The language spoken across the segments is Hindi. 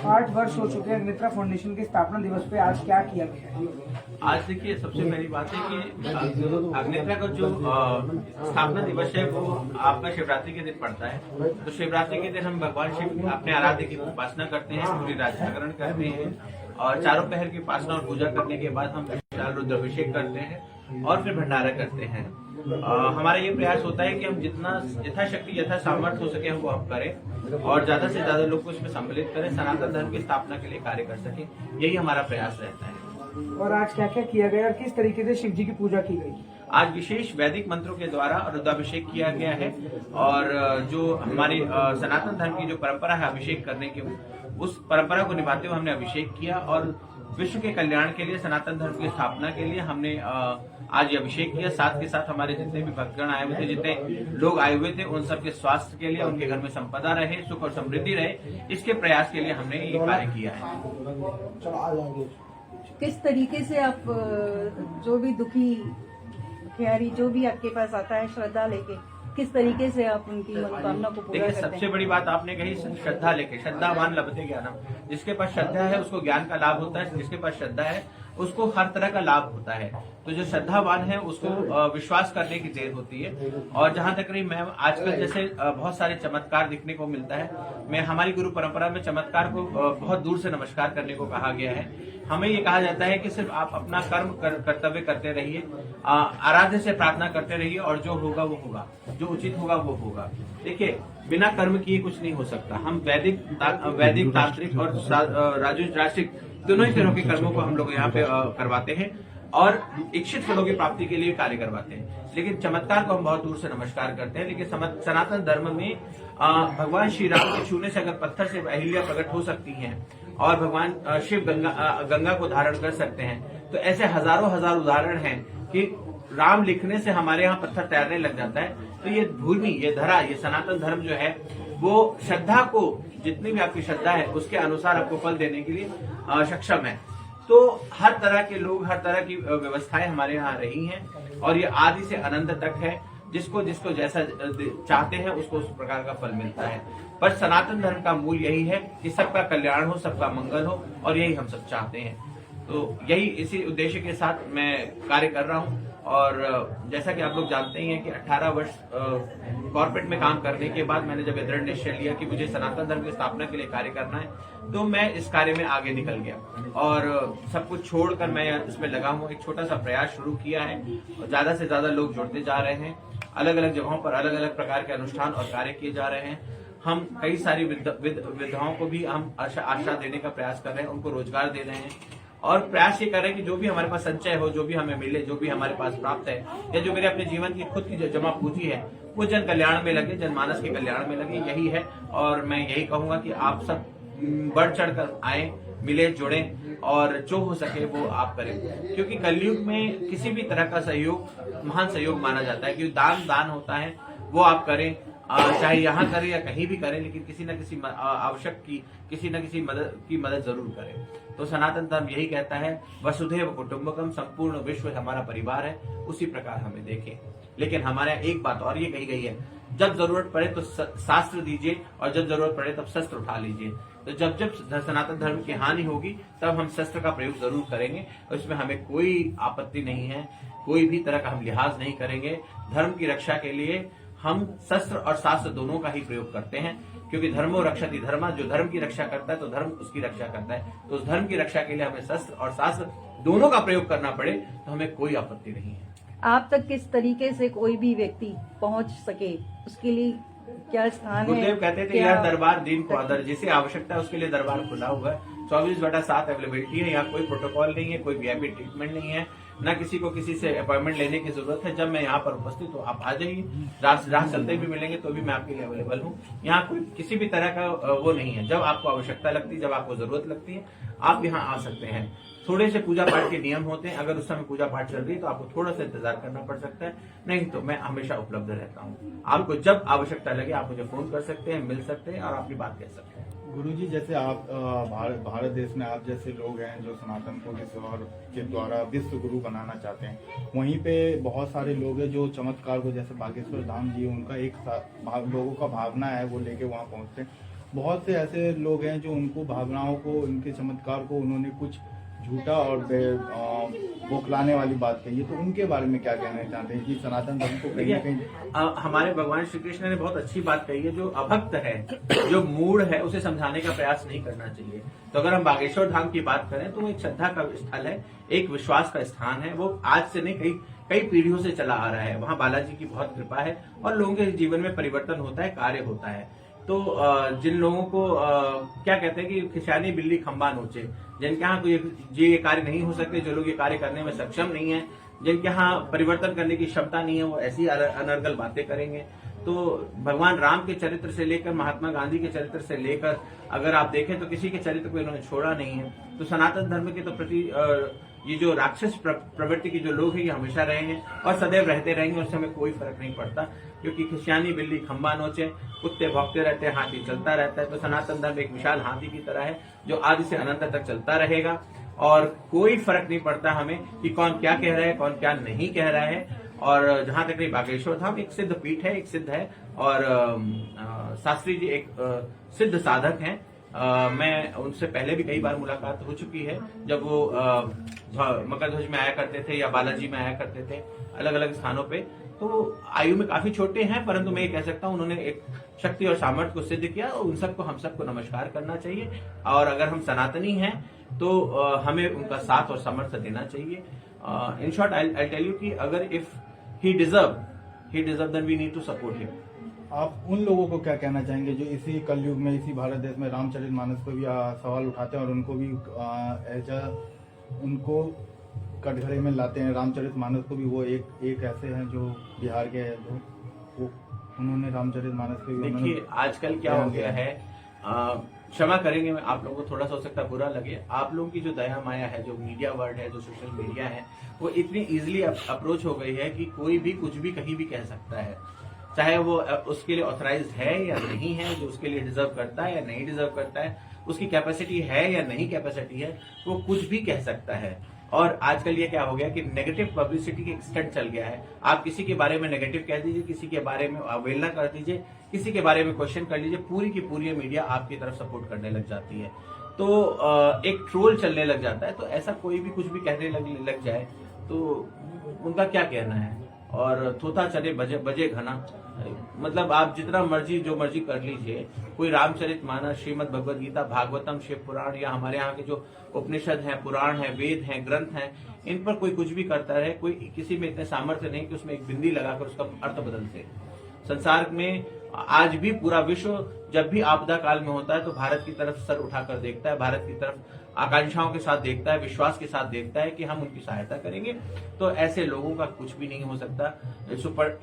आठ वर्ष हो चुके हैं अग्नित्रा फाउंडेशन के स्थापना दिवस पे, आज क्या किया गया है? आज देखिए, सबसे पहली बात है कि अग्नित्रा का जो स्थापना दिवस है वो आपका शिवरात्रि के दिन पड़ता है। तो शिवरात्रि के दिन हम भगवान शिव अपने आराध्य की उपासना करते हैं, पूरी रात जागरण करते हैं और चारों पहर की उपासना और पूजा करने के बाद हम विशाल रुद्राभिषेक करते हैं और फिर भंडारा करते हैं। हमारा ये प्रयास होता है कि हम जितना यथाशक्ति यथा सामर्थ्य हो सके हमको हम करें और ज्यादा से ज्यादा लोग को इसमें सम्मिलित करें, सनातन धर्म की स्थापना के लिए कार्य कर सके। यही हमारा प्रयास रहता है। और आज क्या क्या किया गया और किस तरीके से शिव जी की पूजा की गई? आज विशेष वैदिक मंत्रों के द्वारा रुद्राभिषेक किया गया है और जो हमारी सनातन धर्म की जो परंपरा है अभिषेक करने की, उस परंपरा को निभाते हुए हमने अभिषेक किया और विश्व के कल्याण के लिए, सनातन धर्म की स्थापना के लिए हमने आज ये अभिषेक किया। साथ के साथ हमारे जितने भी भक्तगण आए हुए थे, जितने लोग आए हुए थे, उन सबके स्वास्थ्य के लिए, उनके घर में संपदा रहे, सुख और समृद्धि रहे, इसके प्रयास के लिए हमने ये कार्य किया है। किस तरीके से आप जो भी दुखी खियारी जो भी आपके पास आता है श्रद्धा लेके, किस तरीके से आप उनकी मनोकामना को पूरा करते हैं? सबसे बड़ी बात आपने कही श्रद्धा लेके, श्रद्धावान लभते ज्ञानम। जिसके पास श्रद्धा है उसको ज्ञान का लाभ होता है, जिसके पास श्रद्धा है उसको हर तरह का लाभ होता है। तो जो श्रद्धावान है उसको विश्वास करने की देर होती है। और जहां तक रही मैम, आजकल जैसे बहुत सारे चमत्कार दिखने को मिलता है, मैं हमारी गुरु परंपरा में चमत्कार को बहुत दूर से नमस्कार करने को कहा गया है। हमें ये कहा जाता है कि सिर्फ आप अपना कर्म कर्तव्य करते रहिए, आराध्य से प्रार्थना करते रहिए और जो होगा वो होगा, जो उचित होगा वो होगा। देखिए, बिना कर्म किए कुछ नहीं हो सकता। हम वैदिक तांत्रिक और राजसिक दोनों ही तरह के कर्मों को हम लोग यहाँ पे करवाते हैं और इच्छित फलों की प्राप्ति के लिए कार्य करवाते हैं। लेकिन चमत्कार को हम बहुत दूर से नमस्कार करते हैं। लेकिन सनातन धर्म में भगवान श्री राम के छूने से अगर पत्थर से अहिल्या प्रकट हो सकती हैं और भगवान शिव गंगा को धारण कर सकते हैं, तो ऐसे हजारों हजार उदाहरण हैं कि राम लिखने से हमारे यहाँ पत्थर तैरने लग जाता है। तो ये भूमि, ये धरा, ये सनातन धर्म जो है वो श्रद्धा को, जितनी भी आपकी श्रद्धा है उसके अनुसार आपको फल देने के लिए सक्षम है। तो हर तरह के लोग, हर तरह की व्यवस्थाएं हमारे यहाँ रही हैं और ये आदि से अनंत तक है। जिसको जैसा चाहते हैं उसको उस प्रकार का फल मिलता है। पर सनातन धर्म का मूल यही है कि सबका कल्याण हो, सबका मंगल हो और यही हम सब चाहते हैं। तो यही इसी उद्देश्य के साथ मैं कार्य कर रहा हूँ। और जैसा कि आप लोग जानते ही हैं कि 18 वर्ष कॉर्पोरेट में काम करने के बाद मैंने जब दृढ़ निश्चय लिया कि मुझे सनातन धर्म की स्थापना के लिए कार्य करना है, तो मैं इस कार्य में आगे निकल गया और सब कुछ छोड़कर मैं इसमें लगा हूँ। एक छोटा सा प्रयास शुरू किया है और ज्यादा से ज्यादा लोग जुड़ते जा रहे हैं। अलग अलग जगहों पर अलग अलग प्रकार के अनुष्ठान और कार्य किए जा रहे हैं। हम कई सारी विधवाओं को भी हम आशा देने का प्रयास कर रहे हैं, उनको रोजगार दे रहे हैं और प्रयास ये कर रहे हैं कि जो भी हमारे पास संचय हो, जो भी हमें मिले, जो भी हमारे पास प्राप्त है या जो मेरे अपने जीवन की खुद की जो जमा पूंजी है वो जन कल्याण में लगे, जनमानस के कल्याण में लगे, यही है। और मैं यही कहूंगा कि आप सब बढ़ चढ़ कर आए, मिले, जुड़े और जो हो सके वो आप करें, क्योंकि कलयुग में किसी भी तरह का सहयोग महान सहयोग माना जाता है। क्योंकि दान होता है, वो आप करें, चाहे यहाँ करें या कहीं भी करें, लेकिन किसी न किसी आवश्यक की किसी न किसी मदद जरूर करें। तो सनातन धर्म यही कहता है, वसुधैव कुटुंबकम, संपूर्ण विश्व हमारा परिवार है, उसी प्रकार हमें देखें। लेकिन हमारे यहाँ एक बात और ये कही गई है, जब जरूरत पड़े तो शास्त्र दीजिए और जब जरूरत पड़े तब शस्त्र उठा लीजिए। तो जब सनातन धर्म की हानि होगी तब हम शस्त्र का प्रयोग जरूर करेंगे और इसमें हमें कोई आपत्ति नहीं है, कोई भी तरह का हम लिहाज नहीं करेंगे। धर्म की रक्षा के लिए हम शस्त्र और शास्त्र दोनों का ही प्रयोग करते हैं, क्योंकि धर्मो रक्षति धर्मा, जो धर्म की रक्षा करता है तो धर्म उसकी रक्षा करता है। तो उस धर्म की रक्षा के लिए हमें शस्त्र और शास्त्र दोनों का प्रयोग करना पड़े तो हमें कोई आपत्ति नहीं है। आप तक किस तरीके से कोई भी व्यक्ति पहुंच सके, उसके लिए क्या स्थान है? गुरुदेव कहते थे, यह दरबार दीन को आदर, जिसे आवश्यकता है उसके लिए दरबार खुला हुआ है। 24/7 अवेलेबिलिटी है। यहाँ कोई प्रोटोकॉल नहीं है, कोई वीआईपी ट्रीटमेंट नहीं है, न किसी को किसी से अपॉइंटमेंट लेने की जरूरत है। जब मैं यहाँ पर उपस्थित हूँ आप आ जाइए, राह चलते भी मिलेंगे तो भी मैं आपके लिए अवेलेबल हूँ। यहाँ कोई किसी भी तरह का वो नहीं है। जब आपको आवश्यकता लगती है, जब आपको जरूरत लगती है, आप यहाँ आ सकते हैं। थोड़े से पूजा पाठ के नियम होते हैं, अगर उस समय पूजा पाठ चल रही है तो आपको थोड़ा सा इंतजार करना पड़ सकता है, नहीं तो मैं हमेशा उपलब्ध रहता हूँ। आपको जब आवश्यकता लगे आप मुझे फोन कर सकते हैं, मिल सकते हैं और अपनी बात कह सकते हैं। गुरुजी, जैसे आप भारत देश में आप जैसे लोग हैं जो सनातन को ईश्वर के द्वारा विश्व गुरु बनाना चाहते हैं, वहीं पे बहुत सारे लोग हैं जो चमत्कार को, जैसे बागेश्वर धाम जी, उनका लोगों का भावना है वो लेके वहाँ पहुँचते हैं। बहुत से ऐसे लोग हैं जो उनको भावनाओं को, उनके चमत्कार को उन्होंने कुछ झूठा और बौखलाने वाली बात कही है, तो उनके बारे में क्या कहना चाहते हैं कि सनातन धर्म को कहीं ना कहीं हमारे भगवान श्री कृष्ण ने बहुत अच्छी बात कही है। जो अभक्त है, जो मूढ़ है, उसे समझाने का प्रयास नहीं करना चाहिए। तो अगर हम बागेश्वर धाम की बात करें तो वो एक श्रद्धा का स्थल है, एक विश्वास का स्थान है। वो आज से नहीं, कई पीढ़ियों से चला आ रहा है। वहाँ बालाजी की बहुत कृपा है और लोगों के जीवन में परिवर्तन होता है, कार्य होता है। तो जिन लोगों को क्या कहते हैं कि खिशानी बिल्ली खंबा नोचे, जिनके यहाँ कोई ये कार्य नहीं हो सकते, जो लोग ये कार्य करने में सक्षम नहीं है, जिनके यहाँ परिवर्तन करने की क्षमता नहीं है, वो ऐसी अनर्गल बातें करेंगे। तो भगवान राम के चरित्र से लेकर महात्मा गांधी के चरित्र से लेकर अगर आप देखें तो किसी के चरित्र को इन्होंने छोड़ा नहीं है। तो सनातन धर्म के तो प्रति ये जो राक्षस प्रवृत्ति के जो लोग हैं ये हमेशा रहे हैं और सदैव रहते रहेंगे, उससे हमें कोई फर्क नहीं पड़ता। क्योंकि खिसियानी बिल्ली खंबा नोचे, कुत्ते भौंकते रहते हैं, हाथी चलता रहता है। तो सनातन धर्म एक विशाल हाथी की तरह है जो आदि से अनंत तक चलता रहेगा और कोई फर्क नहीं पड़ता हमें कि कौन क्या कह रहा है, कौन क्या नहीं कह रहा है। और जहां तक नहीं, बागेश्वर धाम एक सिद्ध पीठ है, एक सिद्ध है और शास्त्री जी एक सिद्ध साधक हैं। मैं उनसे पहले भी कई बार मुलाकात हो चुकी है, जब वो मकर ध्वज में आया करते थे या बालाजी में आया करते थे, अलग अलग स्थानों पे। तो आयु में काफी छोटे हैं, परंतु मैं ये कह सकता हूँ उन्होंने एक शक्ति और सामर्थ्य को सिद्ध किया और उन सबको, हम सबको नमस्कार करना चाहिए। और अगर हम सनातनी हैं तो हमें उनका साथ और समर्थन देना चाहिए। In short I tell you कि अगर if he deserve then we need to support him. आप उन लोगों को क्या कहना चाहेंगे जो इसी कलयुग में, इसी भारत देश में रामचरितमानस पर भी सवाल उठाते हैं और उनको भी उनको कटघरे में लाते हैं? रामचरितमानस को भी वो एक ऐसे हैं जो बिहार के हैं, जो वो उन्होंने रामचरितमानस पे भी, देखिए आजकल क्या हो गया है, क्षमा करेंगे, मैं आप लोगों को थोड़ा सा हो सकता बुरा लगे, आप लोगों की जो दया माया है, जो मीडिया वर्ड है, जो सोशल मीडिया है, वो इतनी इजीली अप्रोच हो गई है कि कोई भी कुछ भी कहीं भी कह सकता है, चाहे वो उसके लिए ऑथराइज्ड है या नहीं है, जो उसके लिए डिजर्व करता है या नहीं डिजर्व करता है, उसकी कैपेसिटी है या नहीं कैपेसिटी है, वो कुछ भी कह सकता है। और आजकल ये क्या हो गया कि नेगेटिव पब्लिसिटी की एक्सटेंट चल गया है। आप किसी के बारे में नेगेटिव कह दीजिए, किसी के बारे में अवहेलना कर दीजिए, किसी के बारे में क्वेश्चन कर लीजिए, पूरी की पूरी मीडिया आपकी तरफ सपोर्ट करने लग जाती है। तो एक ट्रोल चलने लग जाता है। तो ऐसा कोई भी कुछ भी कहने लग जाए तो उनका क्या कहना है। और थोथा चले बजे घना, मतलब आप जितना मर्जी जो मर्जी कर लीजिए। कोई रामचरितमानस, श्रीमद् भगवद गीता, भागवतम, शिव पुराण या हमारे यहाँ के जो उपनिषद हैं, पुराण हैं, वेद हैं, ग्रंथ हैं, इन पर कोई कुछ भी करता रहे, कोई किसी में इतने सामर्थ्य नहीं कि उसमें एक बिंदी लगाकर उसका अर्थ बदल दे। संसार में आज भी पूरा विश्व जब भी आपदा काल में होता है तो भारत की तरफ सर उठाकर देखता है, भारत की तरफ आकांक्षाओं के साथ देखता है, विश्वास के साथ देखता है कि हम उनकी सहायता करेंगे। तो ऐसे लोगों का कुछ भी नहीं हो सकता।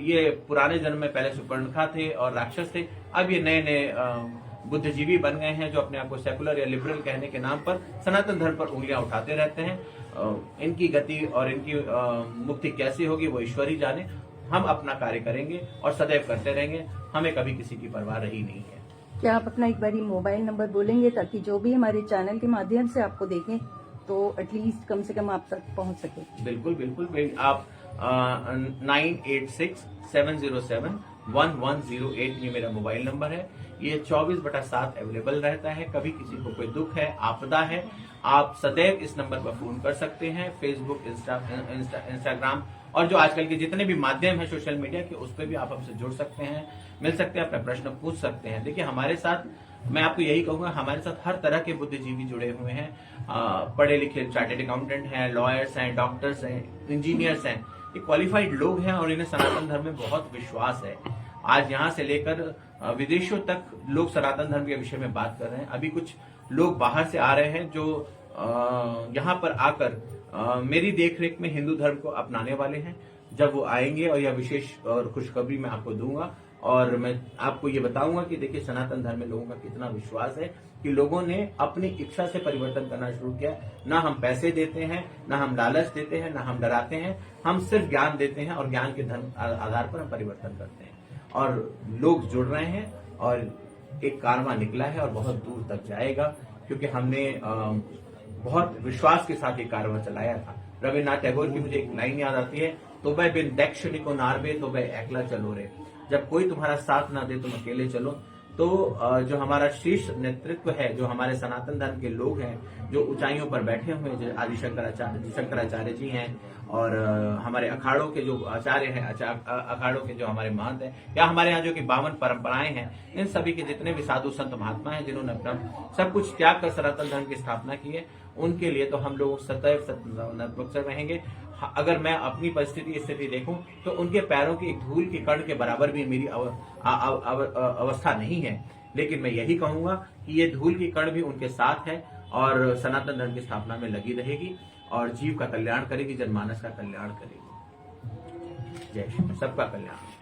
ये पुराने जन्म में पहले सुपर्णखा थे और राक्षस थे, अब ये नए नए बुद्धिजीवी बन गए हैं जो अपने आप को सेकुलर या लिबरल कहने के नाम पर सनातन धर्म पर उंगलियां उठाते रहते हैं। इनकी गति और इनकी मुक्ति कैसी होगी वो ईश्वर ही जाने। हम अपना कार्य करेंगे और सदैव करते रहेंगे, हमें कभी किसी की परवाह रही नहीं है। क्या आप अपना एक बारी मोबाइल नंबर बोलेंगे ताकि जो भी हमारे चैनल के माध्यम से आपको देखें तो एटलीस्ट कम से कम आप तक पहुंच सके? बिल्कुल बिल्कुल, आप 9886-707-1108 ये मेरा मोबाइल नंबर है। ये 24/7 अवेलेबल रहता है। कभी किसी को कोई दुख है, आपदा है, आप सदैव इस नंबर पर फोन कर सकते हैं। फेसबुक, इंस्टाग्राम और जो आजकल के जितने भी माध्यम है सोशल मीडिया के, उस पर भी आप हमसे जुड़ सकते हैं, मिल सकते हैं, अपना प्रश्न पूछ सकते हैं। देखिए हमारे साथ, मैं आपको यही कहूंगा, हमारे साथ हर तरह के बुद्धिजीवी जुड़े हुए हैं। पढ़े लिखे चार्टेड अकाउंटेंट हैं, लॉयर्स हैं, डॉक्टर्स हैं, इंजीनियर्स हैं। ये क्वालिफाइड लोग हैं और इन्हें सनातन धर्म में बहुत विश्वास है। आज यहाँ से लेकर विदेशों तक लोग सनातन धर्म के विषय में बात कर रहे हैं। अभी कुछ लोग बाहर से आ रहे हैं जो यहाँ पर आकर मेरी देखरेख में हिंदू धर्म को अपनाने वाले हैं। जब वो आएंगे और यह विशेष और खुशखबरी मैं आपको दूंगा और मैं आपको ये बताऊंगा कि देखिए सनातन धर्म में लोगों का कितना विश्वास है कि लोगों ने अपनी इच्छा से परिवर्तन करना शुरू किया। ना हम पैसे देते हैं, ना हम लालच देते हैं, ना हम डराते हैं, हम सिर्फ ज्ञान देते हैं और ज्ञान के धर्म आधार पर हम परिवर्तन करते हैं। और लोग जुड़ रहे हैं और एक कारवां निकला है और बहुत दूर तक जाएगा, क्योंकि हमने बहुत विश्वास के साथ ये कारवां चलाया था। रविन्द्रनाथ टैगोर की मुझे एक लाइन याद आती है, तो वह बिन दक्षिणी को नारबे तो वह एकला चलो रे। जब कोई तुम्हारा साथ ना दे तुम अकेले चलो। तो जो हमारा शीर्ष नेतृत्व है, जो हमारे सनातन धर्म के लोग हैं, जो ऊंचाइयों पर बैठे हुए हैं, जो आदि शंकराचार्य जी हैं, और हमारे अखाड़ों के जो आचार्य हैं, अखाड़ों के जो हमारे महंत हैं, या हमारे यहाँ जो कि 52 परंपराएं हैं, इन सभी के जितने भी साधु संत महात्मा हैं, जिन्होंने अपना सब कुछ त्याग कर सनातन धर्म की स्थापना की है, उनके लिए तो हम लोग सदैव नतमस्तक रहेंगे। अगर मैं अपनी स्थिति देखूं तो उनके पैरों की एक धूल के कण के बराबर भी मेरी अवस्था नहीं है, लेकिन मैं यही कहूंगा कि ये धूल की कण भी उनके साथ है और सनातन धर्म की स्थापना में लगी रहेगी और जीव का कल्याण करेगी, जनमानस का कल्याण करेगी। जय श्री, सबका कल्याण।